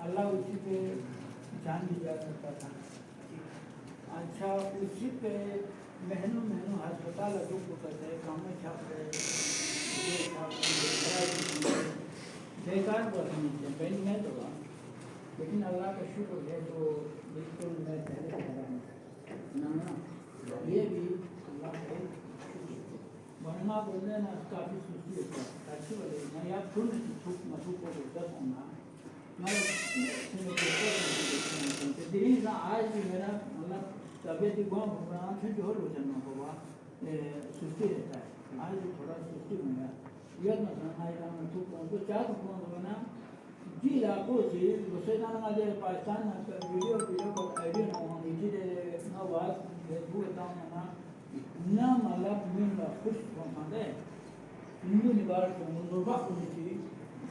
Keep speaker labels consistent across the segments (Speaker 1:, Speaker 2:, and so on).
Speaker 1: अल्लाह उसी पे जान भी जा सकता था। अच्छा उसी पे महीनों महीनों अस्पताल दुख करते काम में छाप रहे बेकार बोलने नीचे बैंक नहीं होगा, लेकिन अल्लाह का शुक्र है जो बिल्कुल मैं पहले कह रहा हूँ ना ये भी अल्लाह है। वरना बोलने ना काफ़ी सुस्ती होता है अच्छी बोले मैं यार फुल छूट मसूक को बोलता हूँ ना मैं दिन ना आज भी मेरा मतलब तबियत गाँव भगवान से जोर हो जाना होगा सुस्ती रहता है। आज भी थोड़ा सुस्ती हो गया यह ना समझना मसूक को क्या होगा ना जी लाखों से दूसरे दाना दे पाकिस्तान वीडियो को आइडिया ना हो नीचे दे ना बात फेसबुक बताऊँ ना ना मतलब मैं खुश होता है इंदु निबार को नोबा कुछ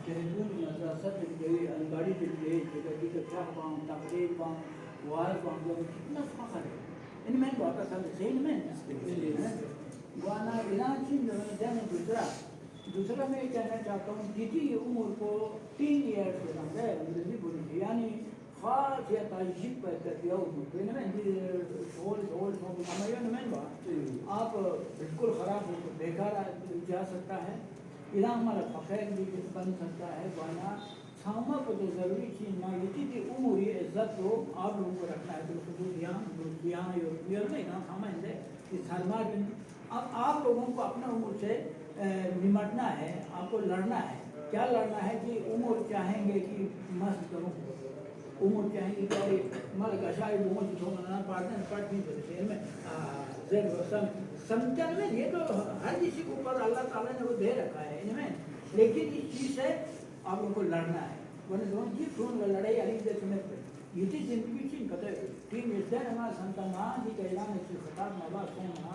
Speaker 1: जहनूर मदरसा दिल्ली अलगाड़ी दिल्ली जगह की क्या पाऊँ तकरीर पाऊँ वार पाऊँ जो कितना फखर है इनमें बहुत अच्छा सही में गाना इलाची जो जाने दूसरा मैं कहना चाहता हूँ जितनी उम्र को 3 ईयर्स होना है अंग्रेजी बोली यानी खास या ताइशिक पर दिया उम्र में शोल आप बिल्कुल ख़राब हो बेकार जा सकता है इला हमारा फ़खर भी बन सकता है गाना सामा को तो ज़रूरी चीज़ ना इतनी की उम्र ये इज्जत तो आप लोगों को रखना है बिल्कुल यहाँ यूरोपियर में ना समझ इस हरमा अब आप लोगों को अपना उम्र से निमटना है, आपको लड़ना है। क्या लड़ना है कि उम्र चाहेंगे कि मस्त करूँ उम्र चाहेंगे कि मल कशाई उम्र जो मना पार्टनर पार्ट नहीं करते में जेड वसम समझन में ये तो हर किसी के ऊपर अल्लाह ताला ने वो दे रखा है इनमें, लेकिन इस चीज़ से आप लोगों को लड़ना है। बोले दोनों जी फोन लड़ाई अली दे समय पे ये चीज़ जिंदगी चीज़ कहते हैं टीम इधर हमारा संताना जी कहना है कि खताब मावा सोना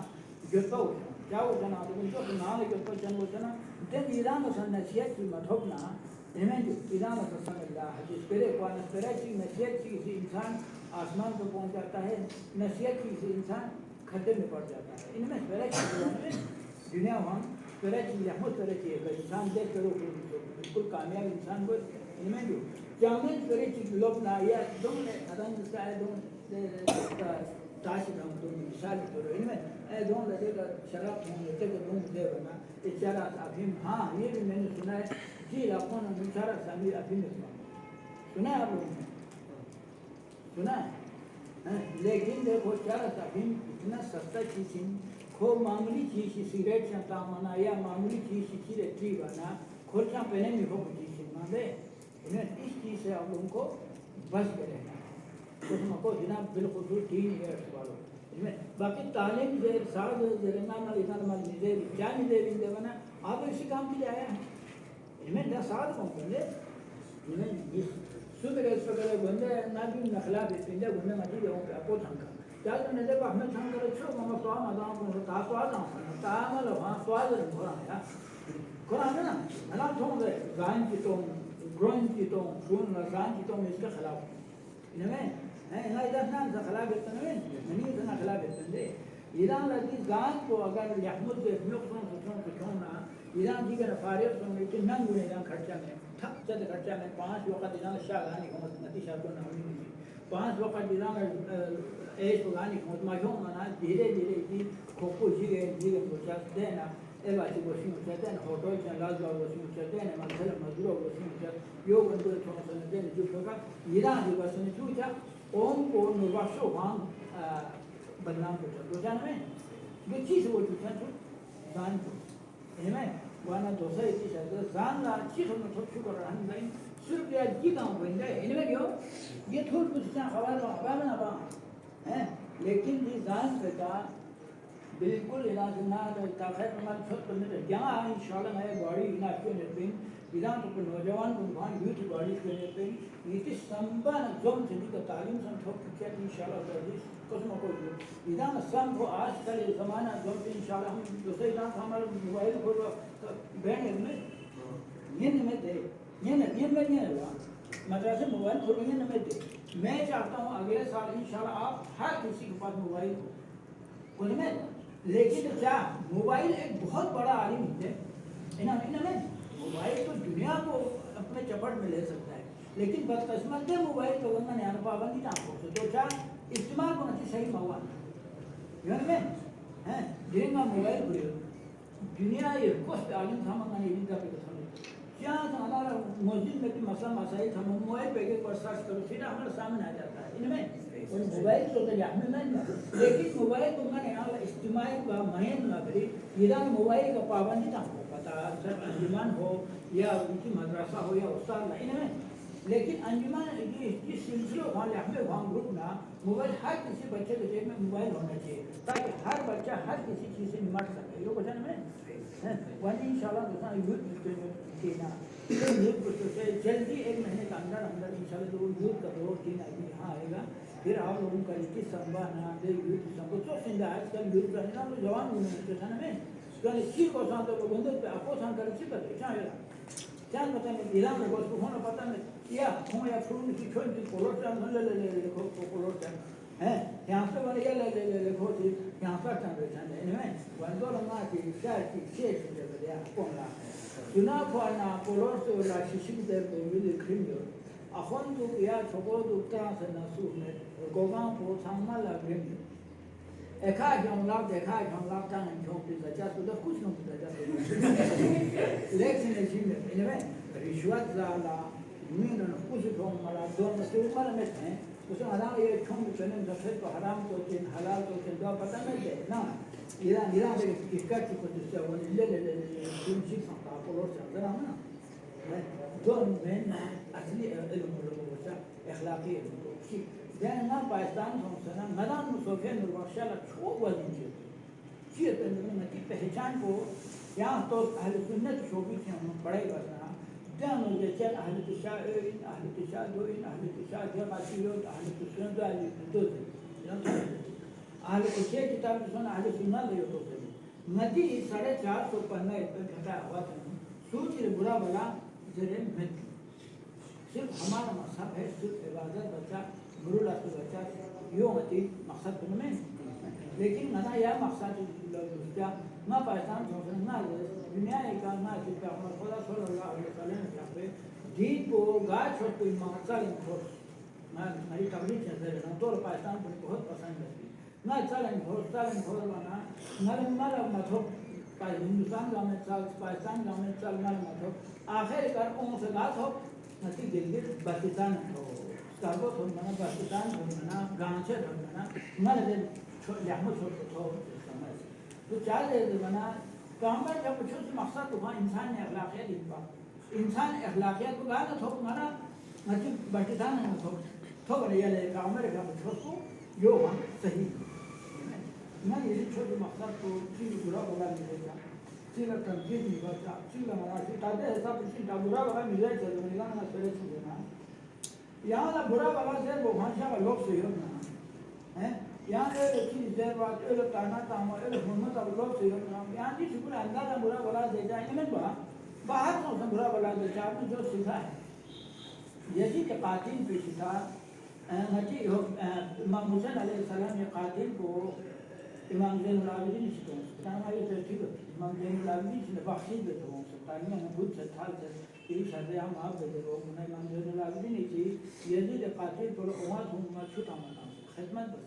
Speaker 1: जो क्या हो जाना तो उनको नाले के ऊपर जन्म होता ना जब ईरान में नसीहत की मठोकना इनमें जो ईरान में समझला है जिस पेरे को नसीहत की किसी इंसान आसमान पर पहुंच जाता है, नसीहत की किसी इंसान खड्डे में पड़ जाता है। इनमें पेरे की दुनिया वहाँ पेरे की रहमत पेरे की अगर इंसान देख करो बिल्कुल कामयाब इंसान को इनमें जो जामुन पेरे की लोग ना या दोनों अदम इसका है दोनों ताशी हम तो मिसाल करो इनमें दोनों लगेगा शराब लेते को दोनों दे बना इचारा अफीम हाँ ये भी मैंने सुना है जी लाखों ने इचारा सामी अफीम सुना है आप लोगों ने सुना है लेकिन देखो चारा अफीम इतना सस्ता चीज़ खो मामूली चीज़ सिगरेट चलता मना या मामूली चीज़ सिगरेट टी बना खोलना पहले में हो चीज़ माने इन्हें इस चीज़ से आप लोगों को बच के रहना उसमें को जनाब बिल्कुल 3 ईयर्स वालों इसमें बाकी तालीम जे साथ जरना ना इतना मत दे क्या नहीं दे बिंदे बना आप इसी काम के लिए आया है इसमें ना साथ कौन बंदे इसमें इस सुबह वगैरह बंदे ना भी नखला भी बिंदे घूमने मत ही जाऊँ आपको थंका क्या तो नहीं देखो हमें थंक करो छो मम्मा तो आम आदाम को तो आदाम तो आम लो हाँ तो आदाम घोड़ा है घोड़ा है ना ना तो दे गाइन की तो ग्रोइन की तो सुन गाइन की तो इसके खिलाफ इनमें है ना इधर ना खिलाफ बेतन में नहीं इतना खिलाफ बेतन दे ईरान लगी गान को अगर यहमद के सुन ना ईरान जी का फारिग सुन के नंग हुए ईरान खर्चा में ठप चल खर्चा में 5 वक्त ईरान शाह गानी को नती शाह को नाम नहीं 5 वक्त ईरान एज को गानी को माजो मना धीरे धीरे की खोखो जी सोचा देना ए बाती को सिंह चलते हैं होटल से लाजवाब को सिंह चलते हैं मतलब मजदूर को सिंह चल यो बंदो छोड़ सकते हैं जो होगा ईरान जी बस ने चूचा ओम को निर्वासो वांग बदनाम को चल जान में ये चीज वो चूचा तो जान को इनमें वाना दोसा इतनी शब्द जान ला चीज हम तो शुक्र रहने नहीं सिर्फ ये जी काम बंदे इनमें क्यों ये थोड़ कुछ ना खबर ना बा हैं लेकिन ये जान का बिल्कुल इलाज ना ताकत हमारे छोट करने से यहाँ इंशाल्लाह मैं बॉडी इलाज के निर्पिन इधर तो नौजवान को भान यूथ बॉडी के निर्पिन इति संबंध जोन से भी तालीम से ठोक के इंशाल्लाह बॉडी कसम को इधर सम को आज कल ज़माना जोन से इंशाल्लाह हम दूसरे इधर हमारे मोबाइल को बैंड में ये में दे ये में हुआ मतलब से मोबाइल खोलेंगे न में दे मैं चाहता हूँ अगले साल इंशाल्लाह आप हर किसी के पास मोबाइल उनमें लेकिन क्या मोबाइल एक बहुत बड़ा आलिम है इन्हें झपट में ले सकता है। लेकिन बदकिस्मत मोबाइल तो गंगा ने पाबंदी ना हो तो क्या इस्तेमाल को नहीं सही मवा यार में हैं जिनका मोबाइल बुरी दुनिया ये कुछ आलिम सामान नहीं इनका पे था क्या हमारा मस्जिद में भी मसला मसाइल हम मोबाइल पे पर सर्च करो फिर हमारे सामने आ जाता है इनमें और मोबाइल तो हमें नहीं लेकिन मोबाइल को मैंने यहाँ इस्तेमाल का महीन ना करी इधर मोबाइल का पाबंदी ना हो पता सर अंजुमन हो या उनकी मदरसा हो या उस्ताद नहीं इनमें लेकिन अंजुमन जिस सिलसिले वाले हमें वहाँ ग्रुप ना मोबाइल हर किसी बच्चे के जेब में मोबाइल होना चाहिए ताकि हर बच्चा हर किसी चीज़ से निमट सके ये क्वेश्चन में वन इंशाल्लाह दूसरा यूथ ना यूथ से जल्दी 1 महीने के अंदर अंदर इंशाल्लाह जो यूथ का 2-3 आदमी यहाँ आएगा फिर आप लोगों का इक्कीस संभावना दे यूथ संभव तो सिंधा आजकल यूथ का ना तो जवान होने में कारण चीज को सांतो को बंदे पे आपको सांतो चीज पर चाहे चांद पता नहीं इलाम में बस होना पता नहीं या हम या फ्रूट की छोटी सी कोलोर चांद ले कोलोर चांद है यहाँ पे वाले ले खोजी यहाँ पर चांद चांद इनमें वंदो लम्हा की शायद की शेष जब दिया कौन ला सुना पाना कोलोर से वाला शिशिर दर पे मिले क्रीमियो अखोन तो या छोको तो तरह से नसूर में गोगां को सामना लग क्रीमियो एक आध लाभ तान झोंक दचा तो कुछ न कुछ दचा लेकिन इसमें इनमें रिश्वत ज़ाला मीन कुछ तो मला दोन से ऊपर में है उसे हराम ये छोंग चने जैसे तो हराम तो चिन हलाल तो चिन दो पता नहीं है ना इरा के किसका की कुछ से वो ले तुम चीज संता पोलो चंद्रा ना दोन में असली इल्म लोगों का اخلاقی की يعني ما पाकिस्तान संस्थान मदान मुसोफिया नुरबख्शाला छो वजन चीज़ तो की पहचान को यहाँ तो अहले सुन्नत शोबी से हम पढ़े वजना जानो ये चल अहले तुशादोइन अहले तुशाद या मासियों अहले तुशाद अहले तुशाद अहले तुशाद किताब सुन अहले सुन्नत ले तो नदी 450 पन्ना इतना घटा हुआ था सोच रे बुरा भला जरे में सिर्फ हमारा मकसद है सिर्फ इबादत बच्चा गुरु लातु बच्चा यो होती मकसद में लेकिन मना यह मकसद क्या ना पाकिस्तान संस्कृत ना दुनिया का ना सिर्फ अपना खुदा सल्लल्लाहु अलैहि वसल्लम पे दीन को गाछ और कोई मकसद हो ना मेरी तबलीग चल रही है तो पाकिस्तान को बहुत पसंद है ना चलन हो बना ना मतलब हिंदुस्तान का में चल पाकिस्तान का में चल ना मतलब आखिर कर कौन से गाछ हो नती दिल्ली पाकिस्तान हो स्टार्बो तो मना पाकिस्तान हो मना गांचे हो मना मना दे यामो तो समझ तो चार दे मना काम पर जब कुछ मकसद हुआ इंसान ने अखलाकियत इनका इंसान अखलाकियत को गाना तो मना नती पाकिस्तान है तो ये ले काम में का छोटो यो सही मैं ये छोटे मकसद को चीज बुरा बोला मिलेगा चीज़ कंप्लीट नहीं करता चीज़ हमारा ताते ऐसा कुछ बुरा वाला मिले चलो मिला ना चले चुके ना यहाँ ना बुरा वाला से वो भाषा का लोग से हो ना हैं यहाँ पे चीज़ देर बाद ये लोग ताना तामा ये लोग हिम्मत अब लोग से हो ना यहाँ की शुक्र अंदाज़ा बुरा वाला दे जाए इन्हें बाहर से बुरा वाला दे जाए आपने जो सीखा है यही के कातिल पे सीखा नची हो इमाम हुसैन अलैहिस्सलाम ने कातिल को इमाम ज़ैनुल आबिदीन से तो हमारे तो ठीक है इमाम ज़ैनुल आबिदीन से बख्शीश देते हो ताकि मैं खुद से थाल से ये शर्त हम आप देते हो उन्हें इमाम ज़ैनुल आबिदीन थी यजीद कातिल पर उमाद हूँ मैं छुटा मता खिदमत बस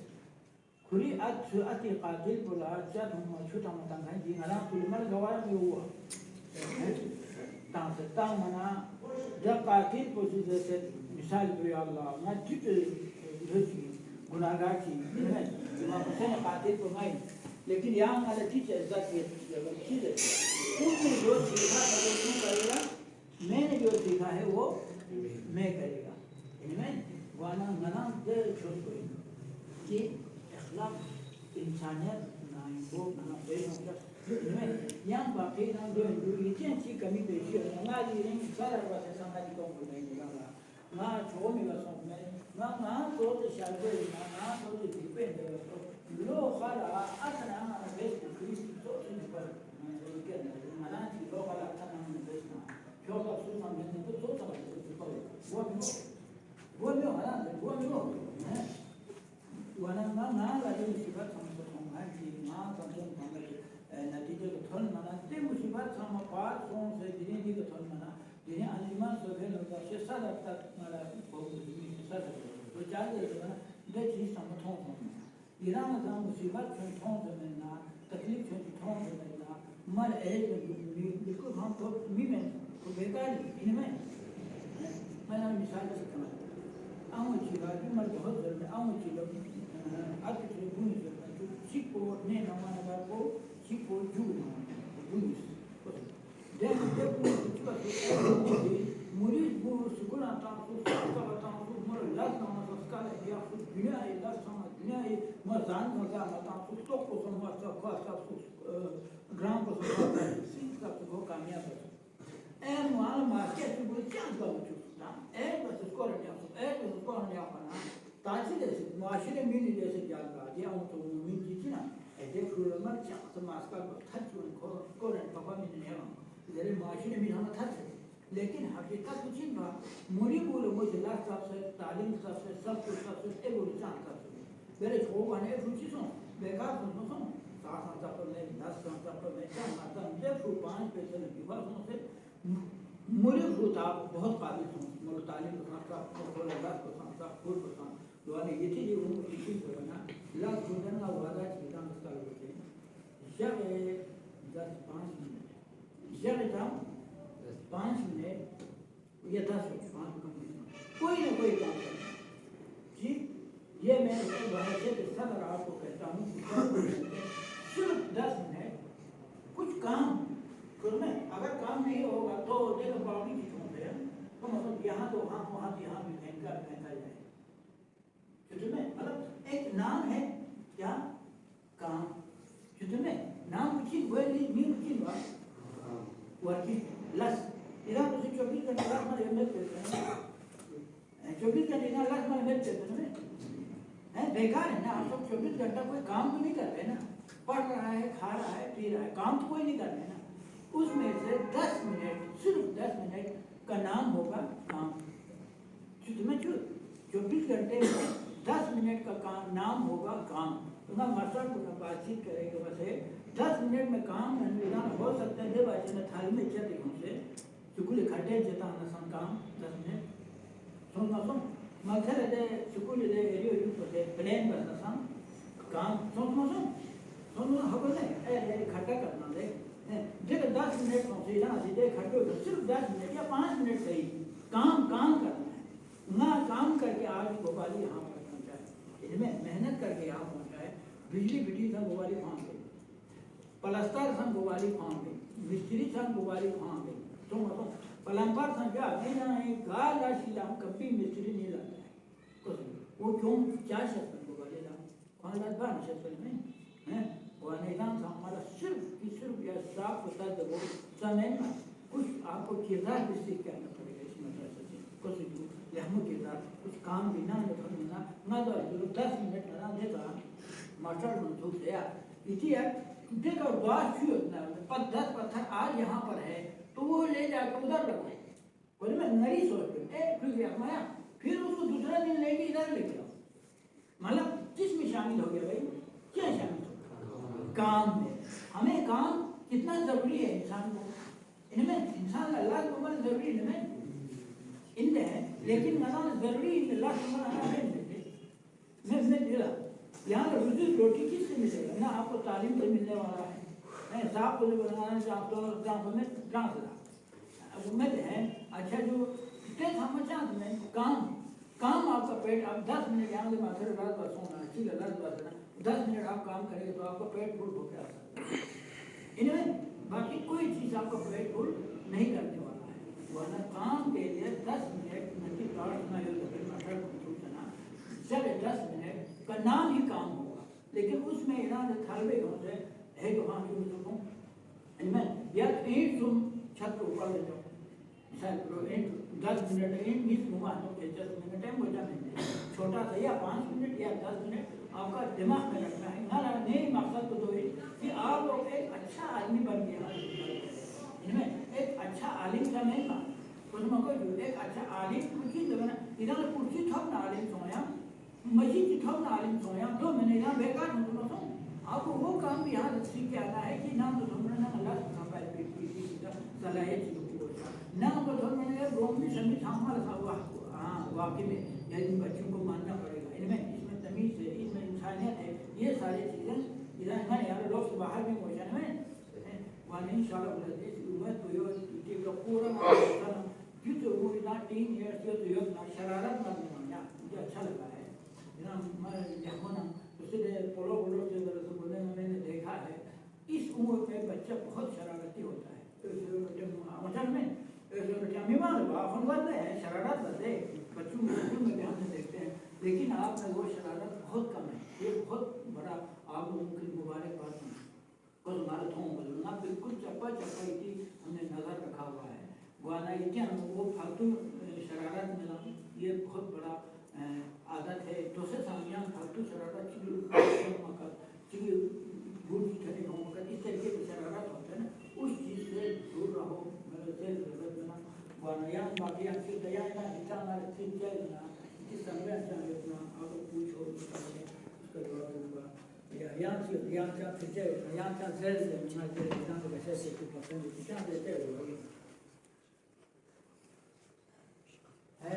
Speaker 1: खुली अति कातिल पर आजाद हूँ मैं छुटा मता है जी आराम कुल मर गवार में हुआ तां से तां मना जब कातिल को जैसे मिसाल पे अल्लाह मैं ठीक है गुनाहगार थी इमाम हुसैन कातिल को नहीं लेकिन यहाँ हमारे ठीक है इज्जत की चीज़ है तुमने जो सीखा है वो तुम करेगा मैंने जो सीखा है वो मैं करेगा इनमें वाना मना दे छोड़ कोई कि इखलाक इंसानियत ना वो ना बेहतर इनमें यहाँ बाकी ना जो इतनी अच्छी कमी पेशी है हमारी नहीं सारा बात समाज को नहीं मिला ना छोड़ मिला सब में ना तो शायद ना तो डिपेंड है लो खाला अतना ना बेस क्रिस्ट तो पर के ना की लो खाला अतना ना बेस ना क्यों तो सुना मैंने तो समझ वो है वाला ना लगे मुसीबत हम तो है कि ना तो हम नतीजे को थल मना ते मुसीबत हम पार सोन से दिन दी को थल मना दिन अंजुमन सोहे लोग आता मला तो चार दे चीज सम थों इरान का मुसीबत थों ना तकलीफ थों ना मर बिल्कुल हम तो मी में तो बेकार इनमें मैं मिसाल से कमा आऊँ चीज़ भी मर बहुत जरूर आऊँ चीज़ आज के बुनी जो चिपो ने नमाना बार को चिपो जू बुनी मुरीद bu sukuna tahu suka tahu mur las nama suka le dia su dunia las sama dunia mazan maza mata su to ko sama sa ko sa su gram ko sa sin ka ko kamya है माल market में बोल क्या बात चुपता है बस उसको रहने अपना ताकि जैसे माशरे में नहीं जैसे जाल बाजी आऊँ तो उम्मीद की ना ऐसे फूल मर चाह तो मास्का थक चुन को रहने पापा में नहीं है जैसे माशरे में हम थक लेकिन हकीकत कुछ नहीं बा मुरी बोलो मुझे लाख सबसे तालीम सबसे सब कुछ सबसे एक बोल चाहता हूँ मेरे छोड़ वाले रुचि सुन बेकार सुन साथ साथ पर मैं 10 साथ पर मैं क्या माता मुझे फूल 5 पैसे लगी बात सुन से मुरी होता बहुत काबिल हूँ मुझे तालीम को साथ को लगा को साथ फूल को साथ दोनों ये थी जो उनको इसी से बना लाख जुड़ने का वादा चीज़ हम इसका लोगे जब 10-5 मिनट जब हम 5 मिनट या 10 मिनट 5 मिनट कोई ना कोई काम करना ठीक ये मैं वैसे के सदर आपको कहता हूँ सिर्फ 10 मिनट कुछ काम करना अगर काम नहीं होगा तो देखो प्रॉब्लम की होते हैं तो मतलब यहाँ तो वहाँ यहाँ भी फेंका जाए में मतलब एक नाम है क्या काम में नाम कुछ वो मीन कुछ वर्किंग लस इधर तो 24 घंटे लाख में मेहनत करते हैं 24 घंटे ना लाख में मेहनत करते हैं बेकार है ना आप सब 24 घंटा कोई काम तो नहीं कर रहे ना पढ़ रहा है खा रहा है पी रहा है काम तो कोई नहीं कर रहे ना उसमें से 10 मिनट सिर्फ 10 मिनट का नाम होगा काम में 24 घंटे में 10 मिनट का काम नाम होगा काम तो मसला बातचीत करेंगे वैसे 10 मिनट में काम हो सकता है देवाचे ने थाली में चल रही से चुकुली खटे जेता नसन काम 10 मिनट सुन मगर दे चुकुली दे एरियो यूज होते प्लेन पर नसन काम सुन हबल नहीं ए खट्टा करना दे जे 10 मिनट से ना सीधे खट्टे सिर्फ 10 मिनट या 5 मिनट सही काम करना है ना काम करके आज भोपाली यहाँ पर पहुँचा इसमें मेहनत करके यहाँ पहुँचा है बिजली था भोपाली फार्म पे पलस्तर सन भोपाली फार्म पे मिस्त्री सन भोपाली फार्म पे तो पलंबर संख्या नहीं ना है गाल राशि हम कभी मिस्त्री नहीं लाता है कुछ वो क्यों 4 शतक को बोले ला कौन लात 12 शतक में हैं वो निदान हमारा सिर्फ या साफ होता है वो समय में कुछ आपको किरदार भी सीख करना पड़ेगा इस मदरसे से कुछ लहमो किरदार कुछ काम बिना ना तो 10 मिनट ना देता मास्टर मंसूब से इतिया देखो बात क्यों ना 10 पत्थर आज यहाँ पर है तो वो ले जाकर उधर लगाए बोले मैं नरी सोच पे फिर उसको दूसरा दिन लेके इधर लेके आओ मतलब किसमें शामिल हो गया भाई क्या शामिल हो काम में हमें काम कितना जरूरी है इंसान को इनमें इंसान अल्लाह को मन जरूरी इनमें इनमें है लेकिन मना जरूरी अल्लाह को मन आना है मैं दिला यहाँ रोजी रोटी किससे मिलेगा ना आपको तालीम से मिलने वाला है साहब को बनाना चाहते में ट्रांसफर उम्मीद है अच्छा जो कितने समाचार में काम आपका पेट आप 10 मिनट यहाँ से माथे रात बस होना ठीक है 10 मिनट आप काम करेंगे तो आपका पेट फुल होकर आ सकता है इनमें बाकी कोई चीज़ आपका पेट फुल नहीं करने वाला है वरना काम के लिए 10 मिनट नदी प्रार्थना जब 10 मिनट का नाम ही काम होगा लेकिन उसमें इन्होंने थालवे होते है तो वहाँ की सुनो इनमें या ईंट तुम छत के ऊपर ले जाओ ईंट 10 मिनट ईंट 20 घुमा दो 10 मिनट है मोटा मिनट छोटा सा या 5 मिनट या 10 मिनट आपका दिमाग में रखना है ना नहीं मकसद तो दो कि आप लोग एक अच्छा आदमी बन गया इनमें एक अच्छा आलिम का नहीं ना उसमें कोई एक अच्छा आलिम कुर्सी लगना इधर कुर्सी थोड़ा ना आलिम सोया मस्जिद की थोड़ा ना आलिम सोया 2 महीने यहाँ बेकार हो तो आपको वो काम भी यहाँ सीख के आना है कि नाम तो समझना अल्लाह सलाहियत ना तो धर्म रोम भी सभी हमारा हाँ वाकई में इन बच्चों को मानना पड़ेगा, इनमें इसमें तमीज़ है, इसमें इंसानियत है, ये सारी चीज़ें इधर है यार लोग बाहर में पहुँचाने में वहाँ नहीं शाला बोलते हैं उम्र तो यो इतने लोग पूरा मानना क्यों तो वो इतना 3 years क्यों तो यो ना शरारत ना बनाना मुझे अच्छा लगा है ना मैं देखो ना उससे पोलो से बोलने में मैंने देखा है इस उम्र में बच्चा बहुत शरारती होता है मतलब में मीमान अपन बात है शरारत करते बच्चों को स्कूल में ध्यान से देखते हैं, लेकिन आप में वो शरारत बहुत कम है, ये बहुत बड़ा आप लोगों की मुबारकबाद है। कुछ मारथों बदलना बिल्कुल चप्पा चप्पा इतनी हमने नजर रखा हुआ है गाना इतना वो फालतू शरारत मिला ये बहुत बड़ा आदत है दूसरे सामिया फालतू शरारत चिड़ी गुड़ की छठी मकर इस तरीके की शरारत होता है ना उस चीज़ से दूर रहो मेरे से वानयान बाकी आपकी दया ना इतना चिंता ना इस समय चाहिए आप पूछो उसका जवाब दूंगा या यहाँ का फिर यहाँ का ज़ेल से मैं तेरे बिना तो कैसे से कुछ पसंद कितना देते हो है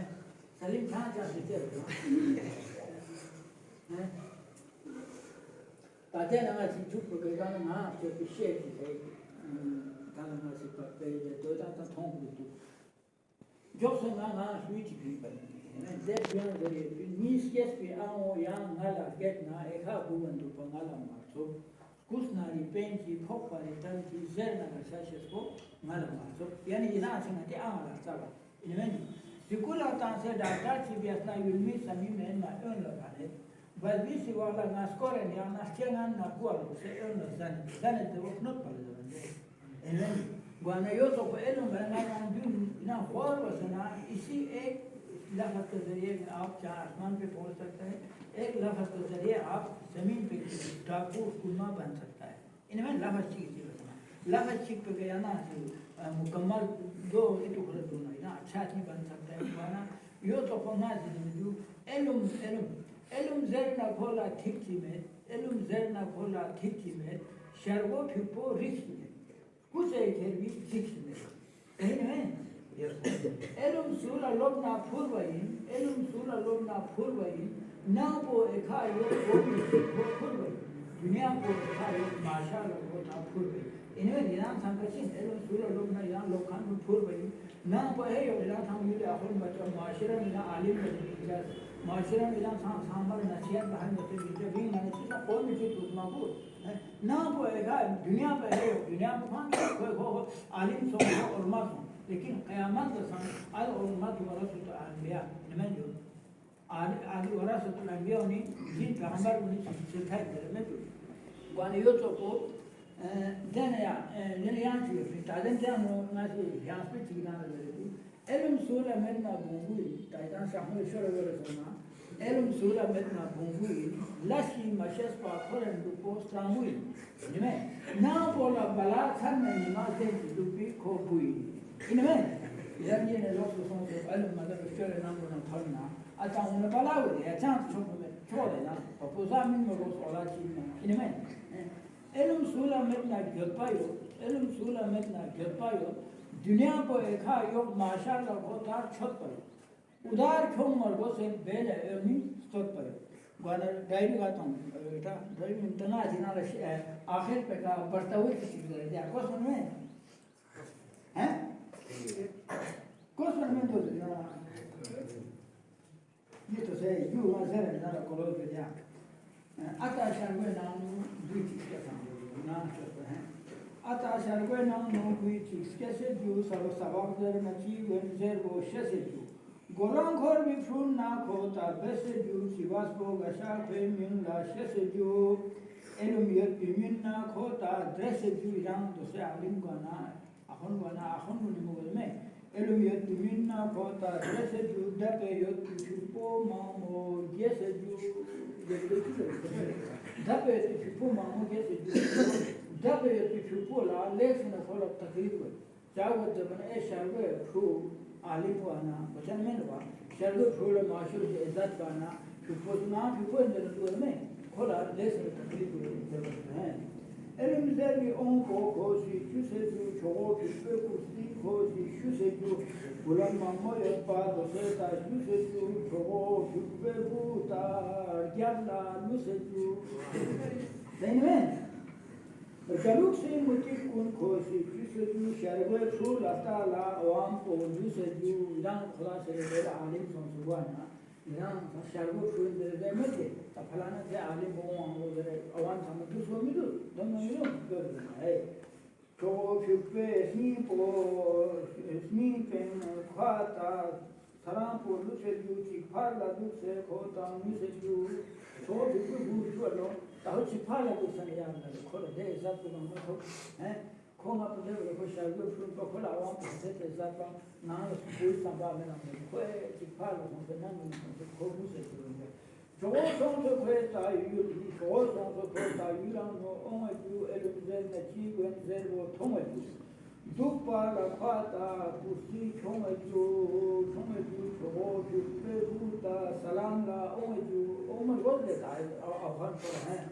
Speaker 1: सलीम खान क्या देते हो हैं ताज़ा ना चुप कर गाना ना तो पिछे की है गाना ना से पकड़े तो दांत थोंक दूँ जो से ना स्विच भी बनी है ज़ेल बिना जरिए नीस केस भी आओ यहाँ नाला गेट ना एक हाँ बुवन तो पंगाला मारतो कुछ नारी पेंची फोपारी तंची ज़ेल ना कैसे को मालूम मारतो यानी ये ना आसन है आमला चाबा इनमें सिकुल आता से डॉक्टर भी अपना यूल्मी समी में ना उन लगा है बस भी सिवाला ना स्कोर है या ना स्टेंगन ना कुआल से उन लगा जाने तो वो नोट पड़ जाएंगे इनमें वाना यो तो को एलो में ना ना और वसना इसी एक लफ्ज़ के जरिए आप चाहे आसमान पे पहुंच सकते हैं, एक लफ्ज़ के जरिए आप ज़मीन पे डाकू कुल्मा बन सकता है, इनमें लफ्ज़ चीज़ लफ्ज़ चीज़ पे गया ना मुकम्मल दो इतने खुले दोनों ना अच्छा आदमी बन सकता है वाना यो तो पहुंचना जिंदगी एलुम एलुम एलुम ज़र ना खोला ठीक थी में एलुम ज़र ना खोला ठीक थी में शर्वो फिपो रिक्स में कुछ एक है भी सिक्स में इनमें एलुम सूला लोबना फुरवाइन एलुम सूला लोबना फुरवाइन ना वो एका यो फुरवाइन दुनिया को एका यो माशा लोबना फुरवाइन इन्हें निरान संकल्पन एलुम सूला लोबना यहाँ लोकान में फुरवाइन ना वो है यो निरान हम ये आखिर बच्चा माशरा में ना आलिम बच्चे माशरा में ना सांबर नसीहत बहन बच्चे बिचे भी ना नसीहत कोई भी चीज़ उतना को ना वो एका दुनिया पे है दुनिया पे कोई हो आलिम सो और मासूम लेकिन क़यामत के समय आज उम्मत वरसत अंबिया इनमें जो आज वरसत अंबिया उन्हीं जिन पैगंबर उन्हीं सिखाए गए में जो वाने यो तो को जनया चीज़ फिर ताज़न क्या हो ना चीज़ यहाँ पे चीज़ ना लगे थी एलम सूला में ना बुंगुई ताज़न शामिल शोर वरसना एलम सूला में ना बुंगुई लशी मशस पाखोरन दुपो स्ट्रांगुई जिसमें ना बोला बला खन नहीं ना से दुपी खोबुई इनमें इधर ये लोग तो सोचते हैं अलग मतलब स्टोर नाम को ना थोड़ना अच्छा उन्हें बला हो गया चांस छोड़े ना और पूजा में लोग सोला चीज़ में इनमें एलम सूला में ना गिरपायो दुनिया को एक योग माशाल्लाह बहुत छत पर उदार क्यों मर्दों से बेल एवनी स्तोत पर वाला डायरी का तुम बेटा डायरी में तना जिना आखिर पे का बढ़ता हुआ किसी तरह से आपको सुन में हैं कौन में तो ये तो से यू वाज़र ना कोलों पे जा आता शर्मे नाम दुई चीज़ का नाम चलते हैं आता शर्मे नाम दुई चीज़ कैसे जो सर्व सवाब दर मची वेंजर वो शसे जो गोरंग खोर भी फूल ना खोता वैसे जो शिवास को गशा पे मिन ला शसे जो एलुमियत बिमिन ना खोता ड्रेस जो इराम तो से आलिम को ना अपन मुनिमुगल में एलुमियत बिमिन ना खोता ड्रेस जो डबे योत चुपो मामो जैसे जो डबे चुपो मामो जैसे जो डबे चुपो ला लेस ना खोला तकरीब चावत जब ने शर्वे फू आलिम वाना वचन में लगा शर्वे फूल माशूर से इज्जत वाना चुपो ना चुपो इंद्र में खोला लेस ना तकरीब है एलम ज़र भी ओं को खोसी चुसे जो छोड़ किसपे कुछ दी खोसी चुसे जो Bulan mammo yoppa doseta yusetu chobo yukbe buta gyabla yusetu. Amen. Jaluk se muti kun khosi yusetu sharbe su lata la awam po yusetu dan khula se le alim son subhana. Iran sharbe su de de mete tapalana se alim bo ango de awan samutu so midu don no midu hey. So fiupe snipen khata sarampo luseju chikpala duse khota museju so fiupe bujualo tahu chikpala duse ya na khola de zapu no no khoma pde ko shagu fun ko khola awam se te zapa na pui samba me na ko chikpala no se na no ko museju so so kweta yuli so so kweta yulano onaju elumzen na chiwen zerbo tomaju dupa la khata pusi tomaju so peruta salam la onaju omar worde ta avan par hai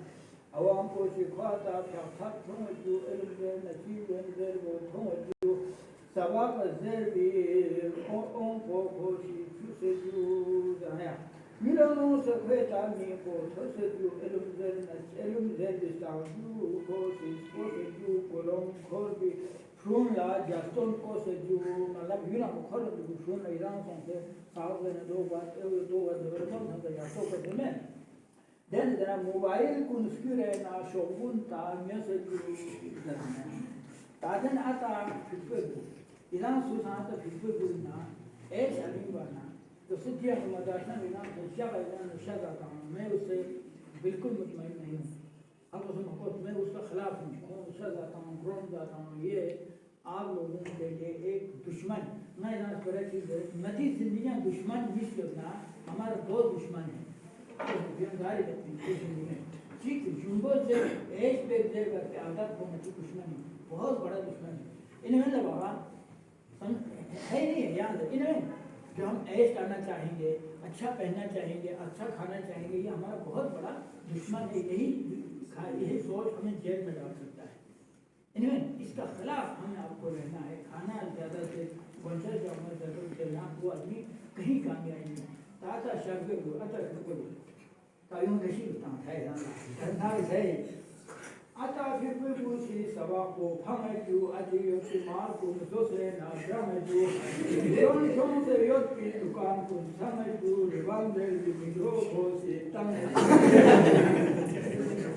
Speaker 1: awam ko chi khata phat tomaju elumzen na chiwen zerbo tomaju sabak zerbi on ko chi chuseju daya Milano secreta mi po tosetu elumzel distanju koseju kolom korbi frun la jaston koseju मतलब Milano खर frun la iran sonse south में दो बार development होता है तो कहते हैं then there mobile kun skure na shogun ta message taden ata fitu iran susanta fitu na es alibana तो सिद्धियाँ मदाशना बिना शगा का मैं उससे बिल्कुल मुतमईन नहीं हूँ अब उसको मैं उसका खिलाफ हूँ उसका जाता हूँ क्रोम जाता हूँ ये आप लोगों के लिए एक दुश्मन मैं ना करे कि नदी जिंदगियाँ दुश्मन मिस लगना हमारा दो दुश्मन है जिम्मेदारी रहती है जिंदगी में ठीक जुम्बो से एज पे दे करके आदत को नदी दुश्मन है बहुत बड़ा दुश्मन है इनमें बाबा है नहीं है याद है इनमें जो हम ऐश करना चाहेंगे अच्छा पहनना चाहेंगे अच्छा खाना चाहेंगे ये हमारा बहुत बड़ा दुश्मन है यही सोच हमें जेल में डाल सकता है इनमें इसका खिलाफ हमें आपको रहना है खाना ज़्यादा से वंशज जो हमारे जरूर चलना वो आदमी कहीं कामयाबी नहीं ताता शर्ग को अतर को तायों कशी होता है आता फिर पूछी सवा को फंगजू अजियो की मार को दूसरे ना ब्रह्मजू दोन सों से योद की दुकान को समझू रिवांडर की मिलो को से तंग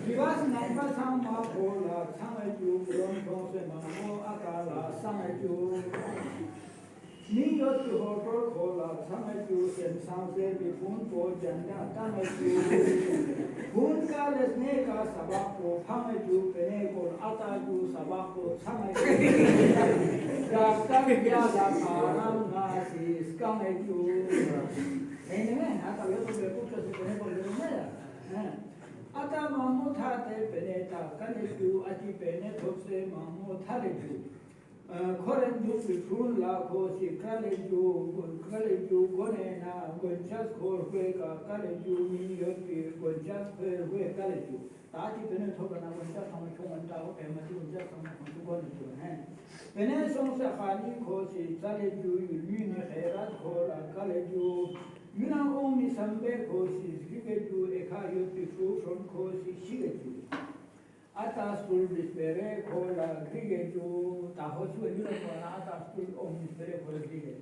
Speaker 1: विवास नाइबा सामा बोला समझू दोन सों से मानो अकाला समझू नी योद की होटल खोला समझू सेंसां से भी फोन को जन्ना समझू फोन का लेने का सबक को समझू पहने को आता जो सबक को समझू डॉक्टर क्या आराम ना सीस समझू नहीं नहीं आता ये तो बेकुछ से पहने को लेना आता मामू था ते पहने था कने क्यों अति पहने थोक से मामू था ले क्यों खोरें जो फिर ला को सी कले जो गोने ना गोंचास खोर हुए का कले जो मिनियत की गोंचास खोर हुए कले जो ताकि पहने थोड़ा ना गोंचास हम चोंगता हो पहले गोंचास हम गोने जो है पहने सों से खाली को सी कले जो यूनी खैरात खोला कले जो यूना को मी संबे को सी जिगे जो एकायो की फ्रूट को सी शिगे जो आता स्कूल डिस्पेरे खोला ग्रीगे जो ताहोसु एलियो कोना आता स्कूल ओम डिस्पेरे खोला ग्रीगे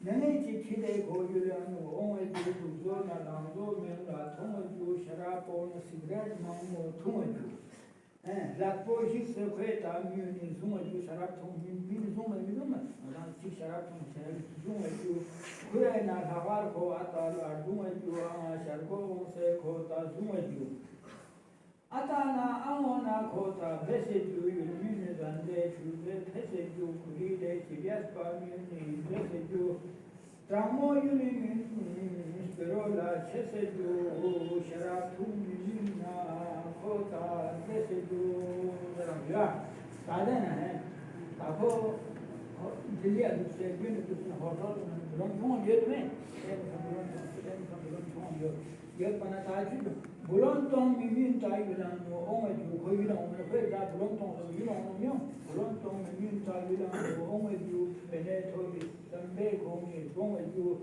Speaker 1: नने चिठी दे खोजुलानो ओम एजु जो ना लांगो मेंगा थोम जो शराब और सिगरेट मांगो थोम जो रातपो जी से खेता म्यूनि थोम जो शराब थोम मिन थोम मिन ना सी शराब थोम शराब थोम जो खुरे ना हवार को आता ला थोम जो शरको से खोता थोम जो Atana amona kota beseju yulmine zande chube beseju kuride chibias pamini beseju tramo yulimin sperola cheseju sharatu milina kota beseju ramya साधन है ताको दिल्ली से bin tussen hotel Bulon yetme Bulon yet bana tatil Bulon mümkün tayilen o omedu koyulan onu feda Bulon yürüyor Bulon mümkün tayilen o omedu bene toy sambe komi omedu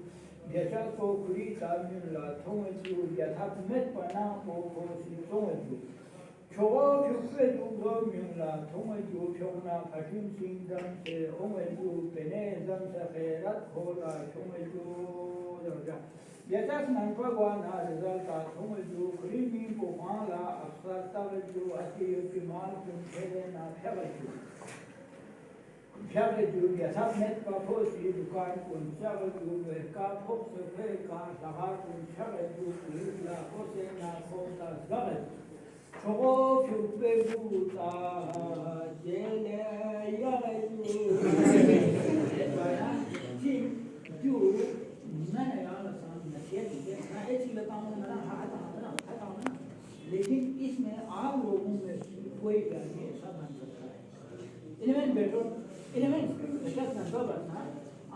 Speaker 1: yaşa ko kuri tayilen omedu yaşa met bana o omedu 저거 벽에도 그러면라 통해도 병나 가진 신당세 오메도 베네 zam사페라 코라 통해도 저자 예타스 난파과 나르자타 통해도 그리미 보마라 압사타베도 아티요 피만 좀 페레나 favourite यथा में पापो सी दुकान को चावल को का फोक से पे का सहा को चावल को ला को से ना को ता गल छोगो फ्युबे बुता जेले या यू जी जो ना या सान नसिया दे ना ऐसी लगाऊं ना हाथ लेकिन इसमें आम लोगों में कोई भी ऐसा बन सकता है इनमें बेटो इनमें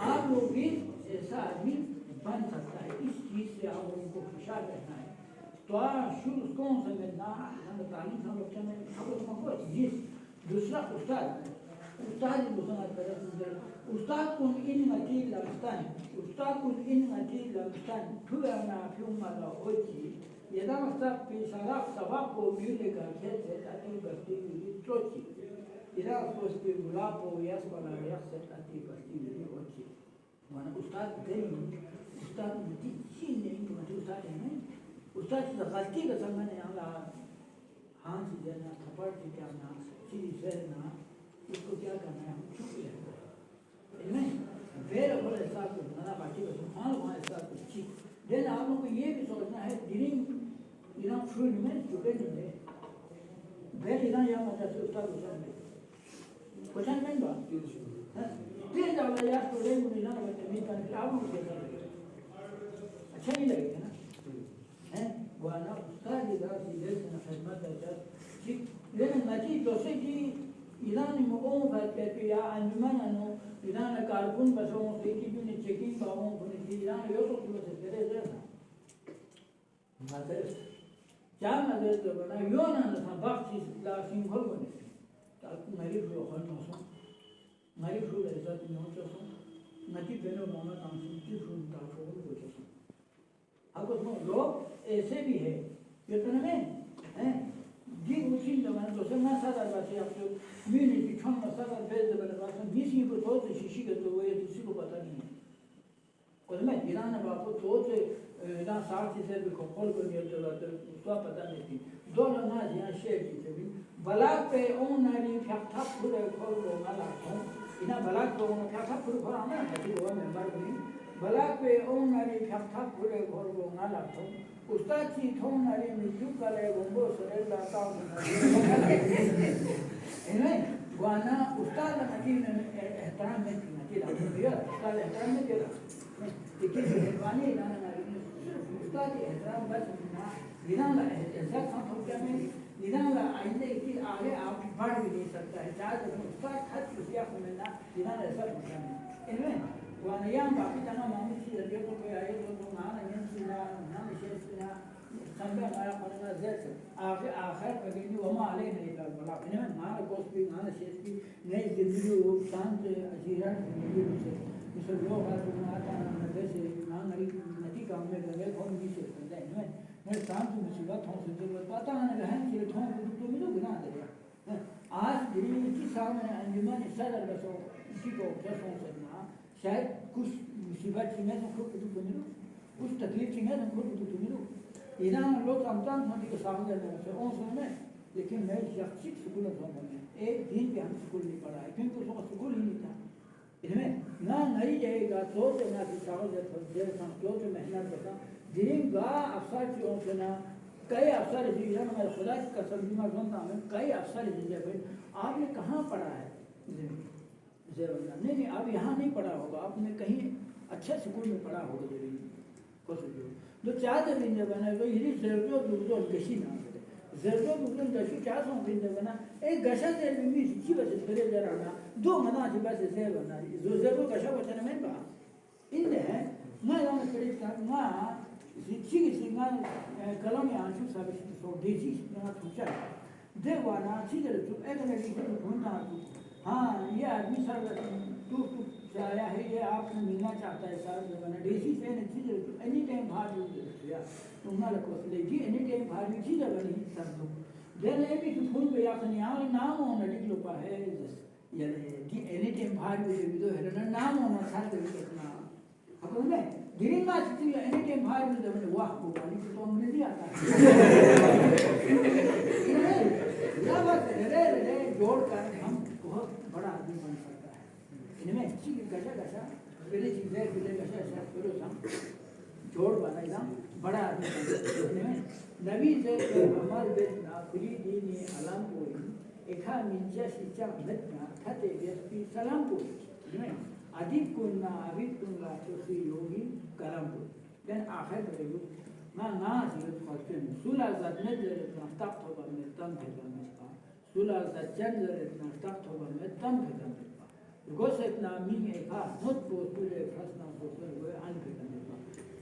Speaker 1: आप लोग भी ऐसा आदमी बन सकता है इस चीज़ से आप लोगों को खुशहाल रहना है तो शुरू कौन समझना तालीम हम लोग समझो जिस दूसरा उस्ताद उस्ताद को इन नती लमस्तान उस्ताद को इन नती लमस्तान ठुना फ्यूमाला होती यदा सब पेशारा सभा को मिलेगा कैसे ताकि बस्ती ट्रोची इधर उसके गुलाब हो या वाला या सत्ती बस्ती में होती माने उस्ताद देनी उस्ताद मुझे चीन नहीं तो मुझे उस्ताद है उस्ताद की गलती का समय ने आला हां से देना थप्पड़ से क्या ना सीधी से ना उसको क्या करना है हम चुप रहना इनमें वेर और ऐसा को ना बाकी को हां वहां ऐसा कुछ चीज देन आप लोगों को ये भी सोचना है ड्रीम इना फ्रूट में जुड़े नहीं है वेर इना या मतलब उस्ताद उस्ताद क्वेश्चन में बात फिर जब यार तो ले मुझे ना बता मैं कर क्या हूं कैसा लगेगा अच्छा नहीं लगेगा ना हैं वाला उसका इधर सीधे से खिदमत है ठीक लेकिन नती तो से कि ईरान में ओ बात पे या अंजुमन नो ईरान कारकुन बसों से कि जो ने चेकिंग बावों को ने ईरान यो तो कुछ से तेरे से मतलब क्या मतलब तो बना यो ना था बाकी ला सिंबल बने मेरी फ्लोर नौसों मेरी फ्लोर ऐसा नहीं हो चुका नची बेनो मामा कांसी फ्लोर ताकि हो चुका अब तो लोग ऐसे भी है ये तो नहीं है जी उसी जमाने तो से मैं सादा बातें आप जो म्यूनिक की छोन में सादा भेज दे बने बातें बीसी को तो शीशी के तो वो ये किसी को पता नहीं है और मैं ईरान में बापू तो से ना साथ से भी खोल को नहीं चला तो उसका पता नहीं थी दो ना यहाँ शेयर की थी बलाक पे ओनारी फ्याक्था पूरे खोल को माला तो इना बलाक पे ओना फ्याक्था पूरे खोल आना है कि वो मेंबर बनी बलाक पे ओनारी फ्याक्था पूरे खोल को माला तो उसका ची थोनारी मिजू करे वो सरे लाता इन्हें वाना उसका नती में एहतराम में नती लाता है उसका एहतराम में क्या लेकिन मेहरबानी ना उसका एहतराम बस ना बिना ऐसा काम हो गया में निदान आइंदे कि आगे आप बढ़ भी नहीं सकता है चाहे तो उसका खर्च किया होना निदान ऐसा होता है इनमें वानियां बाकी जना मामूली चीज है तो कोई आए तो ना नहीं सीना ना विशेष ना संबंध हमारा पड़ना जैसे आगे आखिर कभी वो माले नहीं कर बोला इनमें ना कोस भी ना शेष भी नई जिंदगी वो शांत अजीरा जिंदगी से मिसल लोग आज ना आता ना जैसे ना नई नदी काम में लगे बहुत नीचे होता है इनमें मैं शांत मुसीबत हो सकती है पता नहीं बहन के लिए थोड़ा तो मिलो बिना दे आज दिल्ली की सामने अंजुमन सदर बसो इसी को क्या सोच सकना शायद कुछ मुसीबत की मैं तुमको तो मिलो कुछ तकलीफ की मैं तुमको तो मिलो ईरान लोग अमतान नदी के सामने से उन समय लेकिन मैं शख्सियत स्कूल में एक दिन भी हम स्कूल नहीं पढ़ा है क्योंकि उसका स्कूल ही नहीं था इनमें ना नहीं जाएगा तो ना किसानों से मेहनत करता जिनका अफसर की ओंसना कई अफसर जीवन में खुदा की कसम बीमा बनता में कई अफसर जिंदगी आपने कहाँ पढ़ा है नहीं आप यहाँ नहीं पढ़ा होगा आपने कहीं अच्छे स्कूल में पढ़ा होगा जरूर कुछ जो चाहते भी बने तो यही जरूर दूर कैसी ना Zerdo bugün de şu çağın binde bana gaşa dermiş iki başı böyle derana do mana ci başı sevana zerdo gaşa batana men ba inde ma yan kripta ma zichi singa kalam ya şu sabit so deji na tucha dewana chidere tu ekane ki ढूंढना tu हाँ ये आदमी sir तू आया है ये आपने मिलना चाहता है सर बना देसी से ने चीज़ एनी टाइम बाहर या तुम्हारे को लेगी एनी टाइम बाहर की चीज़ बनी सर तो देर है कि फोन पे आप ने यहाँ नाम होना लिख लो पा है ये कि एनी टाइम बाहर भी तो है ना नाम होना साथ में कितना अब मैं गिरिंग में चीज़ एनी टाइम बाहर भी तो मैंने वाह को वाली तो हमने नहीं आता या बस रे जोड़ कर हम बहुत बड़ा आदमी बन सकता है इनमें चीज गशा पहले चीज है पहले गशा करो सम जोड़ बनाएगा बड़ा आदमी बन सकता है इनमें नबी से अमल बेचना खुली दीनी अलाम को एका मिंजा शिक्षा मतना खते व्यक्ति सलाम को इनमें अधिक कुन्ना अभिक कुन्ना तो सी योगी कलाम को देन आखिर करेगो ना जीवित फॉर्चून सुला जात में जरे तब होगा में तम है Sula Satchandra na Taktoba Metam Hidam. Gosetna Ming Eka, not both to the Prasna Social way unfitting.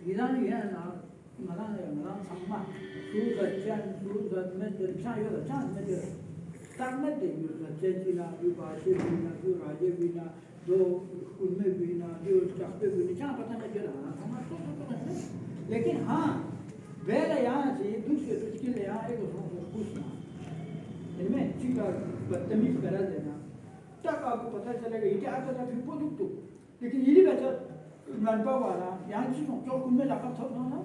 Speaker 1: Iran Yana, Malan Sama, Suza Chan, Suza Metal, Chayo, Chan Metal. Tamate, Chechina, Yuba, Shivina, Rajavina, Do, Ulmevina, Do, Chapevina, Chapatamajana, लेकिन हाँ वेला यहाँ से दूसरे उसके लिए यहाँ एक पूछना इनमें चीज़ बदतमीज करा देना तब आपको पता चलेगा ये क्या आता था फिर बोलूँ तो लेकिन ये नहीं बेहतर लड़का वाला यहाँ चीज़ों क्यों कुम्भे लगा था ना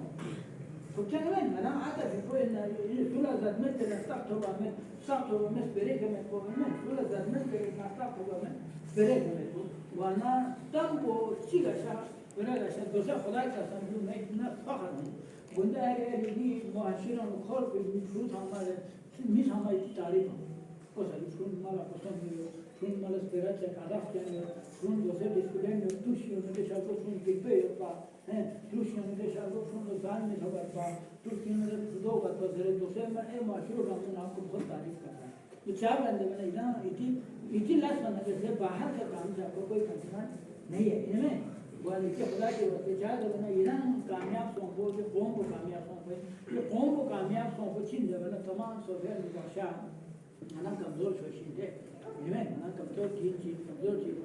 Speaker 1: तो क्या नहीं ना आता फिर कोई ना ये सुला ज़द में तेरा सब थोड़ा में स्पेरे के में को में सुला ज़द में तेरे ना सब थोड़ा में स्पेरे के में को वरना तब वो चीज़ ऐसा बड़ा ऐसा दूसरा खुदा का समझो मैं इतना फखर हूँ बुंदा है ये मुआशिरों को खोल के मिश्रूत हमारे मिस हमारी तारीफ को सही सुन माला पसंद है सुन माला स्पेरा से आराफ जाने सुन दूसरे डिस्प्लेन में तुष्यों में देशा को सुन के पे होता है तुष्यों में देशा को सुन जान में खबर पा तुष्यों में दो बात पर जरे दूसरे में ए मुआशिरों का हम आपको बहुत तारीफ कर रहा है ये चार बंदे मैंने इतना इतनी लास्ट बना जैसे बाहर का काम से आपको कोई कंसर्न नहीं है इनमें वो नीचे खुदा के वक्त चाहे तो ना ईरान कामयाब सौंपो जो कौम को कामयाब सौंपे जो कौम को कामयाब सौंपो चीन जब ना तमाम सोफे निकाशा मना कमजोर शोषित है इनमें मना कमजोर चीज कमजोर चीज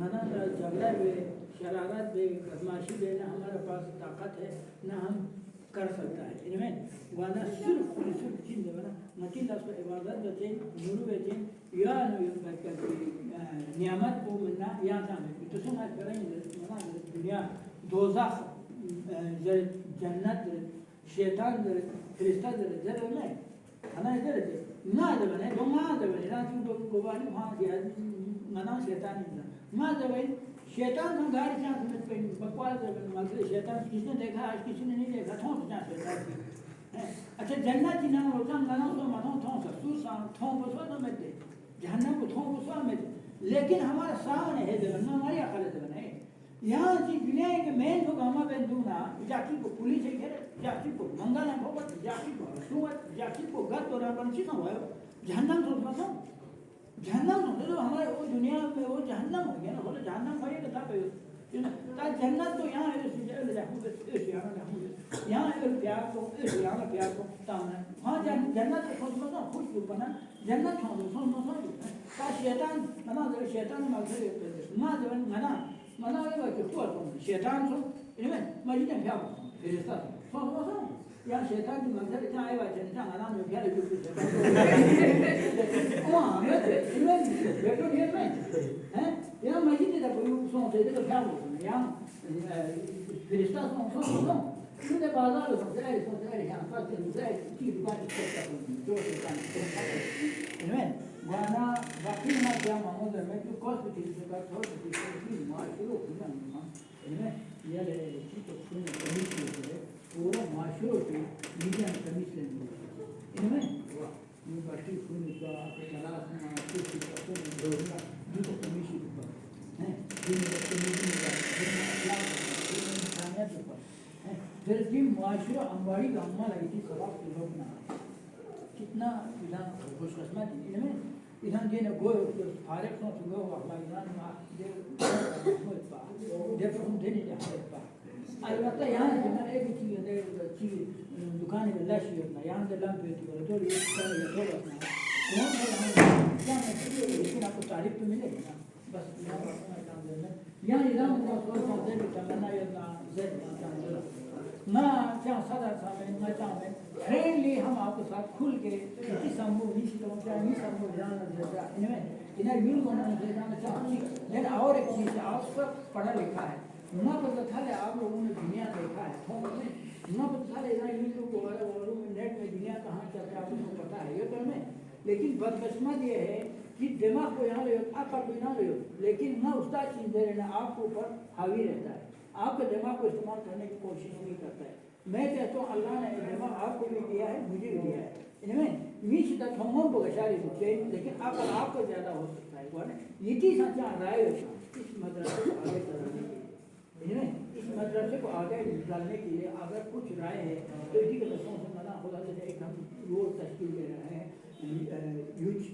Speaker 1: मना झगड़ा में शरारत में बदमाशी में ना हमारे पास ताकत है ना हम कर सकता है इनमें वाना सिर्फ चीन जब ना मचीन लास्ट को इबादत बचे नूरू बचे या नियामत को मिलना या जाने तो सुना करेंगे दुनिया दोज़ख जन्नत शैतान फरिश्ता जरे में खाना जरे ना जबने तो मां जबने रात को गोवाली वहां गया मना शैतान नहीं मां जबने शैतान हम गाड़ी चांस में पे बकवास जबने मतलब शैतान किसने देखा आज किसी ने नहीं देखा थों चांस शैतान अच्छा जन्नत की नाम रोजा मना तो मनो थों सुसा थों बसवा तो में दे जहन्नम को थों बसवा में लेकिन हमारा सामने है जबना हमारी अकल जबने यहाँ से दुनिया के मेन को गामा बेन दूना जाति को पुलिस है खेरे जाति को मंगल है भगवत जाति को सुवत जाति को गत और बनची ना हुआ जहन्नम सोच मत जहन्नम तो हमारे वो दुनिया में वो जहन्नम हो गया ना बोले जहन्नम है कि था पे ता जन्नत तो यहाँ है इस यहाँ है प्यार को इस यहाँ प्यार को ताना वहाँ जन्नत को सोच मत खुश बना जन्नत छोड़ सोच ता शैतान मना शैतान मालूम ना जवन मना वाला जो हुआ तो शैतान तो इनमें मजीद क्या फरिश्ता तो या शैतान की मंजर इतना आया है जहाँ आना में क्या जो शैतान वहाँ इनमें बेटो ये में हैं यहाँ मजीद इधर कोई सोच है तो क्या हो यहाँ फरिश्ता सोच इनके बाजार में सोच रहे यहाँ पर चीज़ बात करता हूँ जो शैतान इनमें वाना वाकई में क्या मामला है जो कॉस्ट की चीज़ का थोड़ा सा चीज़ माशूर होना इनमें ये ले चीज़ तो सुन कमीशन है पूरा माशूर की मीडियम कमीशन इनमें ये बाकी सुन का क्लास में कुछ तो दोगुना जो कमीशन पर है जिनका कमीशन का क्लास खाने पर है फिर भी माशूर अंबाड़ी का अम्मा लगी थी सवाल लोग ना कितना इधर खुशकिस्मत इनमें इधर के न गो फारक न तो गो वाला इधर ना दे हम देने जाते हैं अलबत्ता यहाँ जब एक चीज़ दुकान में लश होता है यहाँ से लंबे होती है तो ये थोड़ा सा कौन सा क्या लेकिन आपको तारीफ तो मिलेगी ना बस यहाँ इधर मतलब थोड़ा सा दे देता ना ये ना ना क्या सादा सा में ना चाहे फ्रेंडली हम आपके साथ खुल के किसी समूह निश्चित हो क्या नहीं समूह जाना देता इनमें इन्हें यूँ बनाना देना चाहती लेकिन और एक चीज़ आप सब पढ़ा लिखा है ना पता था आप लोगों ने दुनिया देखा है फोन में ना पता था इधर यूट्यूब और नेट में दुनिया कहाँ चल रहा है आप लोगों को पता है ये तो हमें लेकिन बदकिस्मत ये है कि दिमाग को यहाँ ले आप पर भी ना ले लेकिन ना उसका चीज़ रहना आपके ऊपर हावी रहता है आपके दिमाग को इस्तेमाल करने की कोशिश नहीं करता है मैं कहता हूँ अल्लाह ने दिमाग आपको भी दिया है मुझे भी दिया है इनमें मीच तक हम बगशारी मुझे लेकिन आपको ज़्यादा हो सकता है वो ये चीज़ अच्छा राय इस मदरसे को आगे चलाने के लिए इस मदरसे को आगे निकालने के लिए अगर कुछ राय है तो इसी के दस्तों से मना होगा जैसे एक हम रोड तश्कील दे रहे हैं यूथ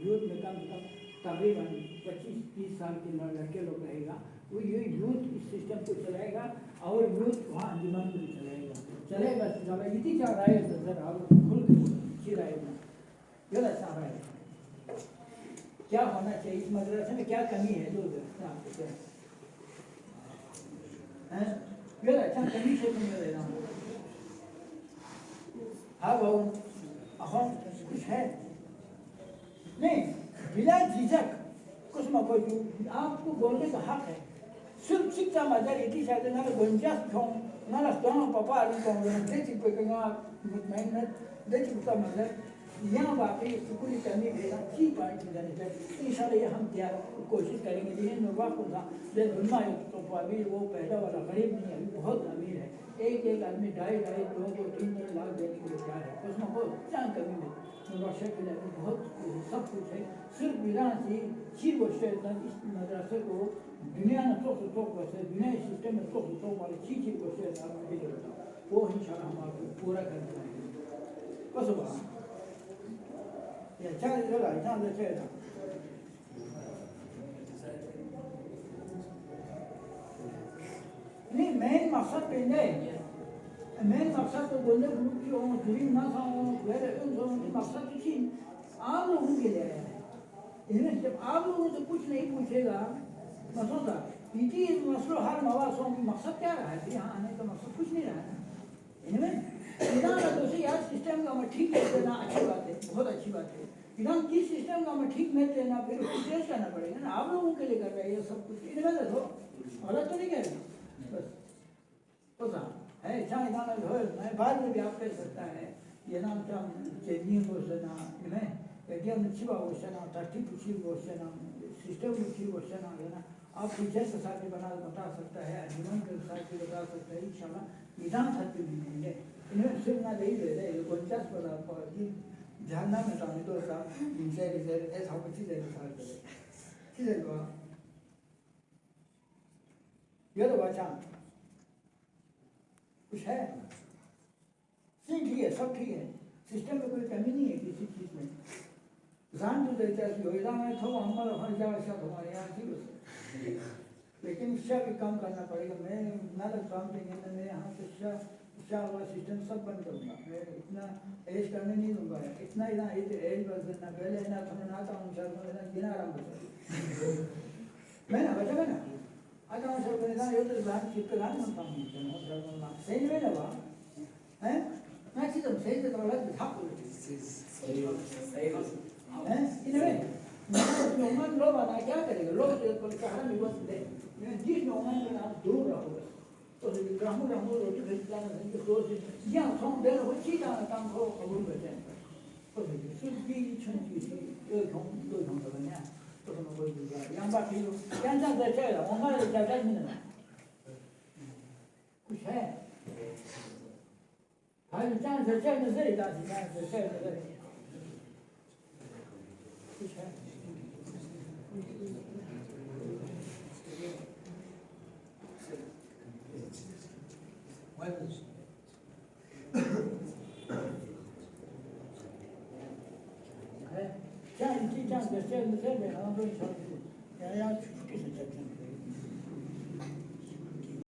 Speaker 1: यूथ में कम से कम तकरीबन 25-30 साल के लड़के लोग रहेगा वो ये यूथ इस सिस्टम को चलाएगा और यूथ वहाँ अंजुमन को भी चलेगा चलेगा इतनी क्या राय है सर आप खुल के अच्छी राय ये अच्छा राय क्या होना चाहिए इस मदरसे में क्या कमी है जो ये अच्छा कमी से तुम्हें ले रहा हूँ हाँ भाऊ हम कुछ है नहीं बिना झिझक कुछ मत आपको बोलने का हक है सिर्फ शिक्षा मदर इतनी शायद ना गुंजाइश हो ना दोनों पापा अली को देखिए कोई कहीं मेहनत देखिए उसका मदर यहाँ बाकी स्कूल करने के लिए ठीक बात की जानी चाहिए इंशाल्लाह हम क्या कोशिश करेंगे लेकिन मैं वाक़ होगा जब दुनिया तो अभी वो पहला वाला गरीब नहीं अभी बहुत अमीर है एक आदमी 2.5 2 को 3 लाख देने के लिए तैयार है उसमें बहुत क्या कमी है वर्षा के लिए बहुत सब कुछ है सिर्फ ईरान से चीर वर्ष इस मदरसे को दुनिया में तो वर्ष दुनिया सिस्टम में तो वाले चीज वर्ष वो इंशाल्लाह हम आपको पूरा कर देंगे बस हुआ ये चार जगह चार जगह नहीं मेन मकसद पे नहीं मेन मकसद तो बोलने की हो गरीब ना खाओ मकसद किसी आम लोगों के लिए है इनमें जब आप लोगों से कुछ नहीं पूछेगा मसला इसी मसलो हर मवासों की मकसद क्या रहा है यहाँ आने का मकसद कुछ नहीं रहा है इनमें ईरान तो से यार सिस्टम का मैं ठीक कर देना अच्छी बात है बहुत अच्छी बात है ईरान किस सिस्टम का मैं ठीक नहीं देना फिर उसको चेंज करना पड़ेगा ना आप लोगों के लिए कर रहे हैं ये सब कुछ इनमें तो गलत तो नहीं कह रहे बस पता है चाइना में हो मैं बाद में भी आप कह सकता है ये नाम क्या चेनी हो सना इन्हें एकदम छिपा हो सना तरतीब छिप हो सना सिस्टम में छिप हो सना है ना आप टीचर के साथ भी बता सकता है जीवन के साथ भी बता सकता है इंशाल्लाह निदान साथ भी मिलेंगे इन्हें सिर्फ ना नहीं दे रहे कोई पर ध्यान ना में टाइम तो सा इनसे ऐसा कुछ चीज़ है साथ करे किधर हुआ ये तो बचा कुछ है ठीक है सब ठीक है सिस्टम में कोई कमी नहीं है किसी चीज़ में जान तो देता है योजना में तो हमारा हर जगह सब हमारे यहाँ ठीक है लेकिन इसका भी काम करना पड़ेगा मैं ना काम देंगे ना मेरे यहाँ से शिक्षा वाला सिस्टम सब बंद करूँगा मैं इतना एज करने नहीं दूँगा इतना एज बस देना पहले ना समझ आता हूँ सर बिना आराम कर मैं ना बचा ना आता हूँ सर मैंने ये तो जान चिप गान बनता हूँ सही में लगा हैं मैं चीज़ सही से तो अलग था हैं इन्हें नौमान लोग आना क्या करेगा लोग तो कहा नहीं बस दे जिस नौमान का नाम दूर रहो बस तो ग्रामों रोटी भेजना नहीं तो या हम देर हो चीज़ आना काम को कबूल करते हैं तो सिर्फ भी छुट्टी थी एक हम दो हम तो बने तो हम कोई दूसरा यहाँ बाकी यहाँ जा जाएगा हमारे ज़्यादा नहीं ना कुछ है हाँ चांस है चाहे नजर इधर से चाहे नजर कुछ है 괜찮은데 쌤, 쌤이 안 그런 사람이 야야 죽겠어,